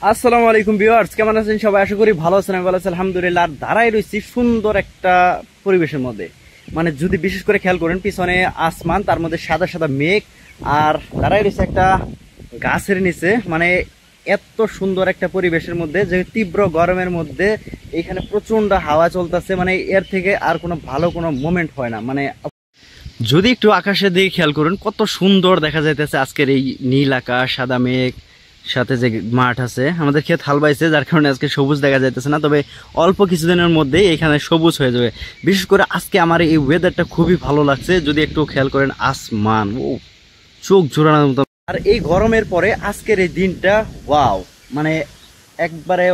আসসালামু আলাইকুম ভিউয়ার্স, কেমন আছেন সবাই? আশা করি ভালো আছেন। আমি ভালো আছি আলহামদুলিল্লাহ। আর দাঁড়াই রয়েছি সুন্দর একটা পরিবেশের মধ্যে, মানে যদি বিশেষ করে খেয়াল করেন পিছনে আসমান, তার মধ্যে সাদা সাদা মেঘ, আর দাঁড়াই রয়েছে একটা গাছের নিচে। মানে এত সুন্দর একটা পরিবেশের মধ্যে, যে তীব্র গরমের মধ্যে এখানে প্রচন্ড হাওয়া চলতেছে, মানে এর থেকে আর কোনো ভালো কোনো মোমেন্ট হয় না। মানে যদি একটু আকাশের দিকে খেয়াল করুন, কত সুন্দর দেখা যাইতেছে আজকের এই নীল আকাশ, সাদা মেঘ, সাথে যে মাঠ আছে। আমাদের ক্ষেত হাল বাইছে, যার কারণে আজকে সবুজ দেখা যাইতেছে না, তবে অল্প কিছুদিনের মধ্যেই এখানে সবুজ হয়ে যাবে। বিশেষ করে আজকে আমার এই ওয়েদারটা খুবই ভালো লাগছে। যদি একটু খেয়াল করেন, আসমান ও চোখ জোড়ানোর মতো। আর এই গরমের পরে আজকের এই দিনটা ওয়াও, মানে একবারে,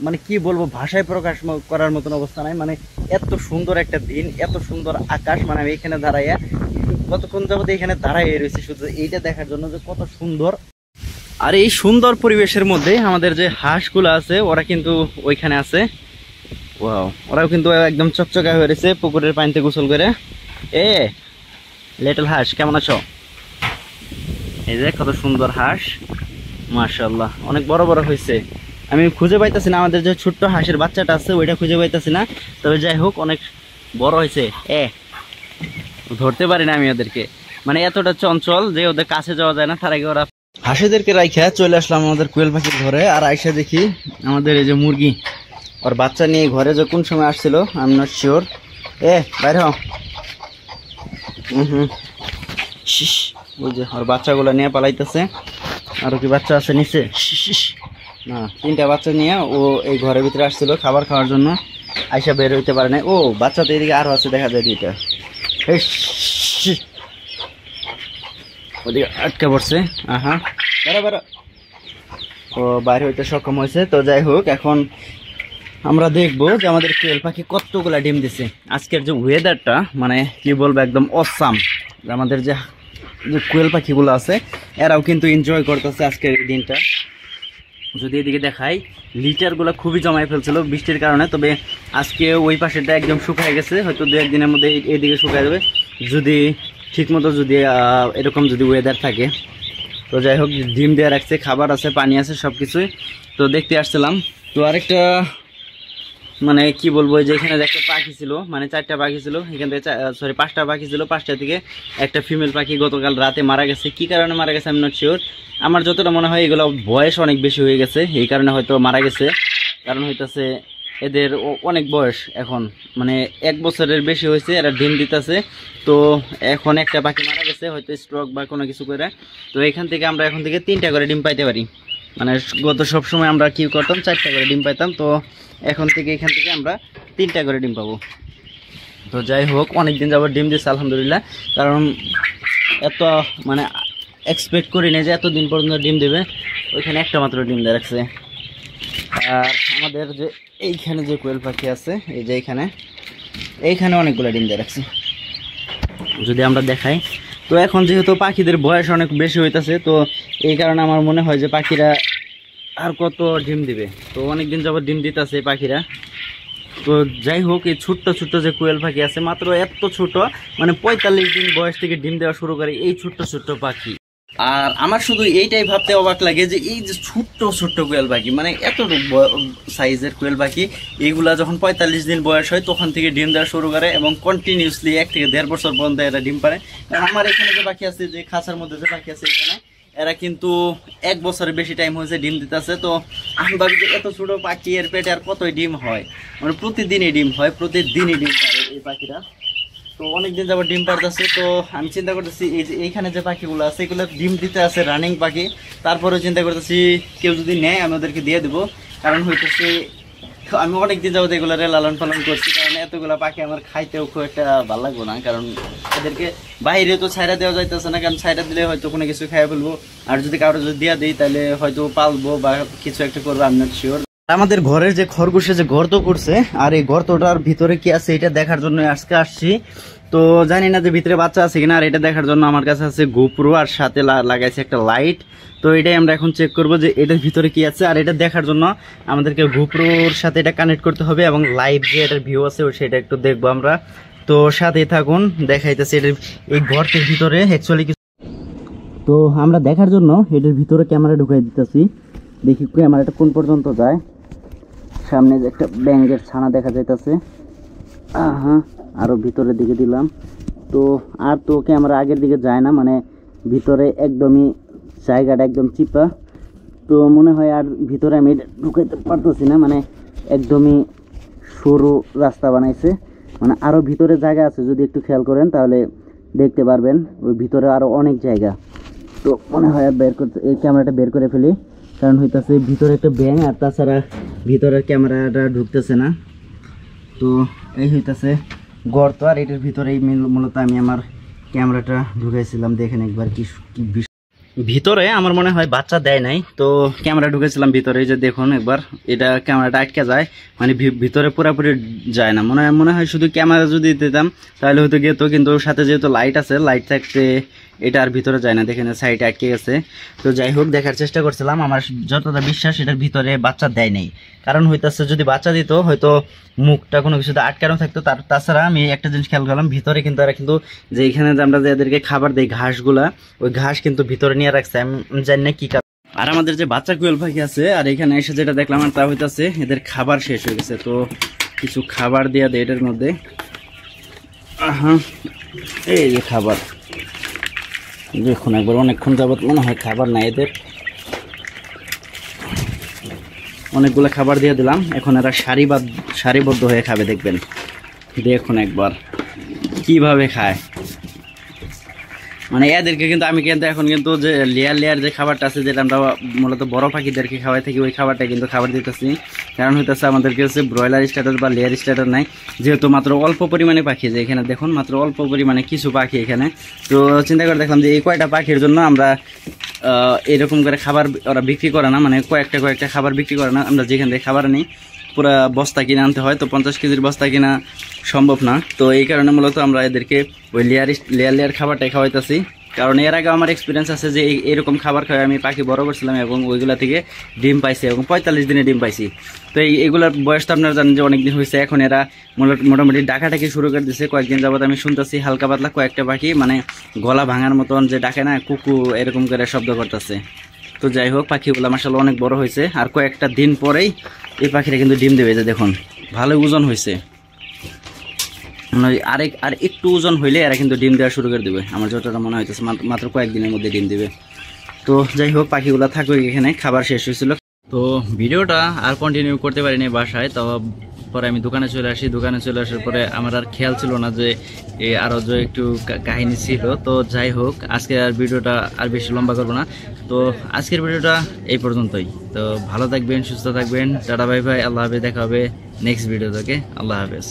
মানে কি বলবো, ভাষায় প্রকাশ করার মতন অবস্থা নাই। মানে এত সুন্দর একটা দিন, এত সুন্দর আকাশ। মানে আমি এখানে দাঁড়াইয়া কতক্ষণ যাবত এখানে দাঁড়াই রয়েছি শুধু এইটা দেখার জন্য যে কত সুন্দর। আর এই সুন্দর পরিবেশের মধ্যে আমাদের যে হাঁসগুলো আছে ওরা কিন্তু ওইখানে আছে। ওয়াও, ওরাও কিন্তু একদম চকচকা হয়ে রয়েছে পুকুরের পানিতে গোসল করে। এ লিটল হাঁস, কেমন আছো? এই যে কত সুন্দর হাঁস, মাশাআল্লাহ, অনেক বড় বড় হয়েছে। আমি খুঁজে পাইতেছি না আমাদের যে ছোট্ট হাঁসের বাচ্চাটা আছে, ওইটা খুঁজে পাইতেছি না। তবে যাই হোক, অনেক বড় হয়েছে। ধরতে পারি না আমি ওদেরকে, মানে এতটা চঞ্চল যে ওদের কাছে যাওয়া যায় না। তার আগে ওরা হাঁসেদেরকে রাইখা চলে আসলাম আমাদের কোয়েল পাখির ঘরে। আর আইসা দেখি আমাদের এই যে মুরগি ওর বাচ্চা নিয়ে ঘরে যে কোন সময় আসছিল আই এম নট শিওর। বাইরে হও। ওই যে ওর বাচ্চাগুলো নিয়ে পালাইতেছে। আরো কি বাচ্চা আছে নিচে? না, 3টা বাচ্চা নিয়ে ও এই ঘরের ভিতরে আসছিল খাবার খাওয়ার জন্য। আইসা বের হইতে পারে না। ও বাচ্চা তো এদিকে আরো আছে, দেখা যায় 2টা। ওদিকে আটকে পড়ছে। আহা, বেরো। ও বাইরে হইতে সক্ষম হয়েছে। তো যাই হোক, এখন আমরা দেখবো যে আমাদের কোয়েল পাখি কতগুলা ডিম দিছে। আজকের যে ওয়েদারটা, মানে কি বলবো, একদম অসাম। আমাদের যে কোয়েল পাখিগুলো আছে এরাও কিন্তু এনজয় করতেছে আজকের এই দিনটা। যদি এদিকে দেখাই, লিটারগুলো খুবই জমায় ফেলছিল বৃষ্টির কারণে। তবে আজকে ওই পাশেটা একদম শুকায় গেছে, হয়তো 2-1 দিনের মধ্যে এইদিকে শুকায় যাবে, যদি ঠিকমতো যদি এরকম যদি ওয়েদার থাকে। তো যাই হোক, ডিম দেওয়া রাখছে, খাবার আছে, পানি আছে, সব কিছুই। তো দেখতে আসছিলাম। তো আরেকটা, মানে কি বলবো, যে এখানে একটা পাখি ছিল, মানে 4টা পাখি ছিল এখান থেকে, সরি 5টা পাখি ছিল। 5টা থেকে একটা ফিমেল পাখি গতকাল রাতে মারা গেছে। কি কারণে মারা গেছে আমি নট শিওর। আমার যতটা মনে হয় এগুলো বয়স অনেক বেশি হয়ে গেছে, এই কারণে হয়তো মারা গেছে। কারণ হইতেছে এদের অনেক বয়স এখন, মানে 1 বছরের বেশি হয়েছে, এরা ডিম দিতেছে। তো এখন একটা পাখি মারা গেছে, হয়তো স্ট্রোক বা কোনো কিছু করে। তো এখান থেকে আমরা এখন থেকে 3টা করে ডিম পাইতে পারি। মানে গত সব সময় আমরা কি করতাম, 4টা করে ডিম পাইতাম। তো এখন থেকে এখান থেকে আমরা 3টা করে ডিম পাবো। তো যাই হোক, অনেকদিন যাবত ডিম দিচ্ছে আলহামদুলিল্লাহ। কারণ এত, মানে এক্সপেক্ট করি না যে এতদিন পর্যন্ত ডিম দেবে। ওইখানে একটা মাত্র ডিম দিয়ে রাখছে। আর আমাদের যে এইখানে যে কোয়েল পাখি আছে, এই যে এইখানে অনেকগুলো ডিম দিয়ে রাখছে। যদি আমরা দেখাই, তো এখন যেহেতু পাখিদের বয়স অনেক বেশি হইতেছে, তো এই কারণে আমার মনে হয় যে পাখিরা আর কত ডিম দিবে। তো অনেকদিন যাবত ডিম দিতেছে পাখিরা। তো যাই হোক, এই ছোট্ট ছোট্ট যে কোয়েল পাখি আছে, মাত্র এত ছোট, মানে 45 দিন বয়স থেকে ডিম দেওয়া শুরু করে এই ছোট্ট ছোট্ট পাখি। আর আমার শুধু এইটাই ভাবতে অবাক লাগে যে এই যে ছোট্ট ছোট্ট কোয়েল পাখি, মানে এত সাইজের কোয়েল পাখি, এইগুলা যখন 45 দিন বয়স হয় তখন থেকে ডিম দেওয়া শুরু করে, এবং কন্টিনিউসলি 1 থেকে 1.5 বছর পর্যন্ত এরা ডিম পারে। কারণ আমার এখানে যে পাখি আছে, যে খাঁচার মধ্যে যে পাখি আছে এখানে, এরা কিন্তু 1 বছরের বেশি টাইম হয়েছে ডিম দিতেছে। তো আমি ভাবি যে এত ছোট পাখি, এর পেটে আর কতই ডিম হয়, মানে প্রতিদিনই ডিম হয়, প্রতিদিনই ডিম পারে এই পাখিরা। তো অনেকদিন যাবার ডিম পারতেছে। তো আমি চিন্তা করতেছি এই যে এইখানে যে পাখিগুলো আছে এগুলো ডিম দিতে আছে, রানিং পাখি। তারপরে চিন্তা করতেছি কেউ যদি নেয় আমি ওদেরকে দিয়ে দেবো। কারণ হইতেছে আমি অনেকদিন যাবো এগুলোরে লালন পালন করছি, কারণ এতগুলো পাখি আমার খাইতেও খুব একটা ভালো লাগবো না। কারণ এদেরকে বাইরে তো ছাইরা দেওয়া যাইতেছে না, কারণ ছাইরা দিলে হয়তো কোনো কিছু খাইয়ে ফেলবো। আর যদি কারো যদি দিয়ে দিই তাহলে হয়তো পালবো বা কিছু একটা করবো, আমি নট শিওর। আমাদের ঘরের যে খরগোশে যে গর্ত করছে, আর এই গর্তটার ভিতরে কি আছে এটা দেখার জন্য আজকে আসছি। তো জানি না যে ভিতরে বাচ্চা আছে কিনা, আর এটা দেখার জন্য আমার কাছে আছে গোপ্রো, আর সাথে লাগাইছে একটা লাইট। তো এটাই আমরা এখন চেক করবো যে এটার ভিতরে কি আছে। আর এটা দেখার জন্য আমাদেরকে গোপ্রোর সাথে এটা কানেক্ট করতে হবে, এবং লাইভ যে এটার ভিউ আছে সেটা একটু দেখবো আমরা। তো সাথেই থাকুন, দেখাইতেছে এটার এই গর্তের ভিতরে অ্যাকচুয়ালি কিছু। তো আমরা দেখার জন্য এটার ভিতরে ক্যামেরা ঢুকাই দিতেছি। দেখি ক্যামেরাটা কোন পর্যন্ত যায়। সামনে যে একটা ব্যাঙের ছানা দেখা যাইতেছে। হ্যাঁ, আরও ভিতরের দিকে দিলাম। তো আর তো ক্যামেরা আগের দিকে যায় না, মানে ভিতরে একদমই জায়গাটা একদম চিপা। তো মনে হয় আর ভিতরে আমি ঢুকাইতে পারতেছি না, মানে একদমই সরু রাস্তা বানাইছে। মানে আরও ভিতরে জায়গা আছে, যদি একটু খেয়াল করেন তাহলে দেখতে পারবেন ওই ভিতরে আরও অনেক জায়গা। তো মনে হয় আর বের করতে, এই ক্যামেরাটা বের করে ফেলি, কারণ হইতেছে ভিতরে একটা ব্যাঙ, আর তাছাড়া ভিতরের ক্যামেরাটা ঢুকতেছে না। তো এই হইতেছে গর্ত, আর এটার ভিতরেই মূলত আমি আমার ক্যামেরাটা ঢুকাইছিলাম। দেখেন একবার কি ভিতরে আমার মনে হয় বাচ্চা দেয় নাই, তো ক্যামেরা ঢুকেছিলাম ভিতরে। যে দেখুন একবার, এটা ক্যামেরাটা আটকে যায়, মানে ভিতরে পুরোপুরি যায় না। মনে হয় শুধু ক্যামেরা যদি দিতাম তাহলে হয়তো গেতো, কিন্তু সাথে যেহেতু লাইট আছে, লাইট থাকতে এটা আর ভিতরে যায় না। দেখেন সাইডে আটকে গেছে। তো যাই হোক, দেখার চেষ্টা করছিলাম, আমার যতটা বিশ্বাস এটার ভিতরে বাচ্চা দেয় নাই। কারণ হইতেছে যদি বাচ্চা দিত হয়তো মুখটা কোনো কিছুতে আটকানো থাকতো। তাছাড়া আমি একটা জিনিস খেয়াল করলাম, ভিতরে কিন্তু এরা কিন্তু যে এখানে যে আমরা যাদেরকে খাবার দিই ঘাসগুলা, ওই ঘাস কিন্তু ভিতরে নিয়ে রাখছে। আমি জানি না কি কারণ। আর আমাদের যে বাচ্চা কোয়েল পাখি আছে, আর এখানে এসে যেটা দেখলাম তা হইতেছে এদের খাবার শেষ হয়ে গেছে। তো কিছু খাবার দেওয়া দেয় এটার মধ্যে। এই যে খাবার দেখুন একবার, অনেকক্ষণ যাবত মনে হয় খাবার নাই এদের। অনেকগুলো খাবার দিয়ে দিলাম, এখন এরা সারিবদ্ধ হয়ে খাবে। দেখবেন, দেখুন একবার কিভাবে খায়। মানে এদেরকে কিন্তু আমি কিন্তু এখন কিন্তু যে লেয়ার যে খাবারটা আছে, যেটা আমরা মূলত বড় পাখিদেরকে খাওয়াই থাকি, ওই খাবারটা কিন্তু খাবার দিতেছি। কারণ হইতেছে আমাদেরকে হচ্ছে ব্রয়লার স্টার্টার বা লেয়ার স্টার্টার নাই, যেহেতু মাত্র অল্প পরিমাণে পাখি। যে এখানে দেখুন মাত্র অল্প পরিমাণে কিছু পাখি এখানে। তো চিন্তা করে দেখলাম যে এই কয়টা পাখির জন্য আমরা এরকম করে খাবার ওরা বিক্রি করে না, মানে কয়েকটা খাবার বিক্রি করে না। আমরা যেখান থেকে খাবার নিই পুরা বস্তা কিনে আনতে হয়, তো 50 কেজির বস্তা কিনা সম্ভব না। তো এই কারণে মূলত আমরা এদেরকে ওই লেয়ার খাবারটাই খাওয়াইতেছি। কারণ এর আগে আমার এক্সপিরিয়েন্স আছে যে এরকম খাবার খাওয়াই আমি পাখি বড় করছিলাম, এবং ওইগুলা থেকে ডিম পাইছি, এবং 45 দিনে ডিম পাইছি। তো এইগুলার বয়স তো আপনারা জানেন যে অনেকদিন হয়েছে। এখন এরা মোটামুটি ডাকাটাকে শুরু করে দিচ্ছে। কয়েকদিন যাবত আমি শুনতেছি হালকা পাতলা কয়েকটা পাখি মানে গলা ভাঙার মতন যে ডাকে না, কুকু এরকম করে শব্দ করতেছে। তো যাই হোক, পাখিগুলো মাশাআল্লাহ অনেক বড় হয়েছে, আর কয়েকটা দিন পরেই এই পাখিটা কিন্তু ডিম দেবে। যে দেখুন ভালো ওজন হয়েছে, আর একটু ওজন হইলে এরা কিন্তু ডিম দেওয়া শুরু করে দেবে। আমার যতটা মনে হইতেছে মাত্র কয়েকদিনের মধ্যে ডিম দেবে। তো যাই হোক, পাখিগুলো থাকবে এখানে, খাবার শেষ হয়েছিল। তো ভিডিওটা আর কন্টিনিউ করতে পারিনি বাসায়, তো পরে আমি দোকানে চলে আসি। দোকানে চলে আসার পরে আমার আর খেয়াল ছিল না যে আরও যে একটু কাহিনী ছিল। তো যাই হোক, আজকে আর ভিডিওটা আর বেশি লম্বা করবো না। তো আজকের ভিডিওটা এই পর্যন্তই। তো ভালো থাকবেন, সুস্থ থাকবেন, টাটা বাই বাই, আল্লাহ হাফেজ। দেখা হবে নেক্সট ভিডিও থেকে। আল্লাহ হাফেজ।